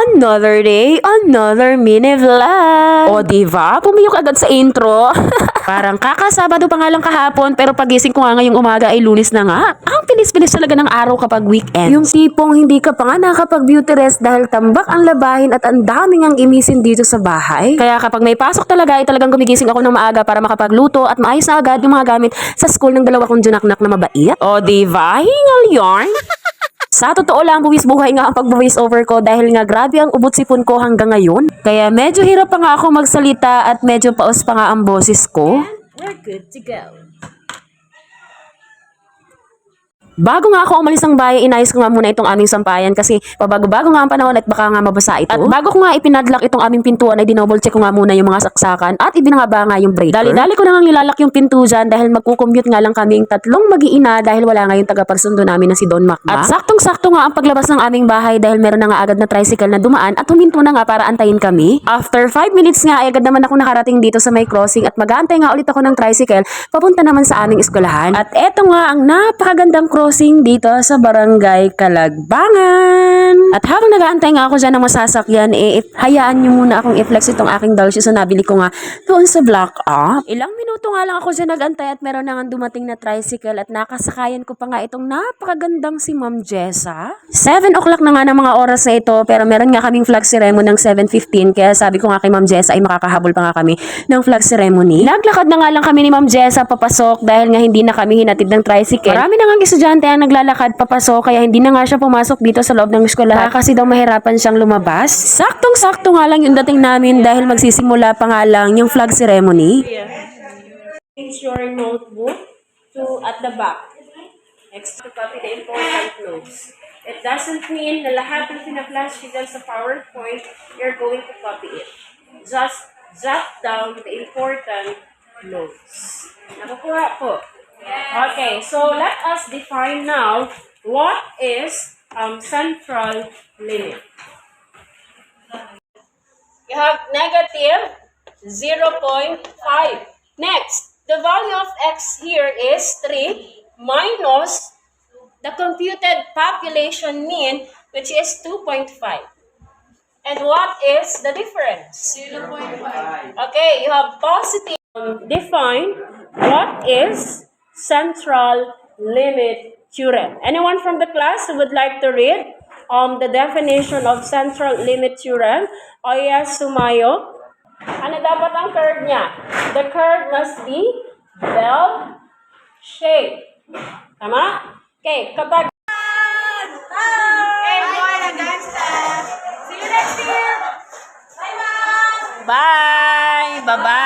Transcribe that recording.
Another day, another mini vlog. O diba? Pumiyok agad sa intro. Parang kakasabado pa nga lang kahapon pero pagising ko nga ngayong umaga ay Lunes na nga. Ang bilis-bilis talaga ng araw kapag weekend. Yung tipong hindi ka pa nga nakapag-beauty rest dahil tambak ang labahin at ang daming ang imisin dito sa bahay. Kaya kapag may pasok talaga ay talagang gumigising ako ng maaga para makapagluto at maayos na agad yung mga gamit sa school ng dalawa kong junaknak na mabait. O diba? Hingal yarn. Sa totoo lang, buwis buhay nga ang pag-voice over ko dahil nga grabe ang ubot sipon ko hanggang ngayon. Kaya medyo hirap pa nga ako magsalita at medyo paos pa nga ang boses ko. We're good to go. Bago nga ako umalis ng bahay, inayos ko nga muna itong aming sampayan kasi pabago-bago nga ang panahon at baka nga mabasa ito. At bago ko nga ipinadlock itong aming pintuan ay dinouble check ko nga muna yung mga saksakan at ibinangaba nga yung breaker. Dali-dali ko na nga nilalak yung pinto dyan dahil magkukommute nga lang kaming tatlong mag-iina dahil wala nga yung tagapagsundo namin na si Don Macma. At saktong-sakto nga ang paglabas ng aming bahay dahil meron na nga agad na tricycle na dumaan at huminto na nga para antayin kami. After 5 minutes nga ay agad naman ako nakarating dito sa may crossing at mag-aantay nga ulit ako ng tricycle papunta naman sa aming eskwelahan. At eto nga ang napakagandang crossing dito sa Barangay Kalagbangan. At habang nag-aantay nga ako dyan ng masasakyan, hayaan nyo muna akong i-flex itong aking doll shoes na nabili ko nga doon sa Black Up. Ilang minuto nga lang ako dyan nag-antay at meron na nga dumating na tricycle at nakasakayan ko pa nga itong napakagandang si Ma'am Jessa. 7 o'clock na nga ng mga oras na ito pero meron nga kaming flag ceremony ng 7:15 kaya sabi ko nga kay Ma'am Jessa ay makakahabol pa nga kami ng flag ceremony. Naglakad na nga lang kami ni Ma'am Jessa papasok dahil nga hindi na kami hinatid ng tricycle. Marami na nga estudyante ang naglalakad papasok kaya hindi na nga siya pumasok dito sa loob ng eskwelahan kasi daw mahirapan siyang lumabas. Saktong-sakto nga lang yung dating namin dahil magsisimula pa nga lang yung flag ceremony. Change your notebook to at the back. Next to copy the important notes. It doesn't mean na lahat ng pinaflash dyan sa PowerPoint, you're going to copy it. Just jot down the important notes. Nakukuha po. Okay, so let us define now what is central limit. You have negative 0.5. Next, the value of x here is 3 minus the computed population mean, which is 2.5. And what is the difference? 0.5. Okay, you have positive. Define what is central limit theorem. Anyone from the class who would like to read the definition of central limit theorem? O yes, Sumayo. Ano dapat ang curve niya? The curve must be bell-shaped. Tama? Okay, kapag... Okay, boy, dance class. See you next year. Bye, ma'am. Bye! Bye-bye!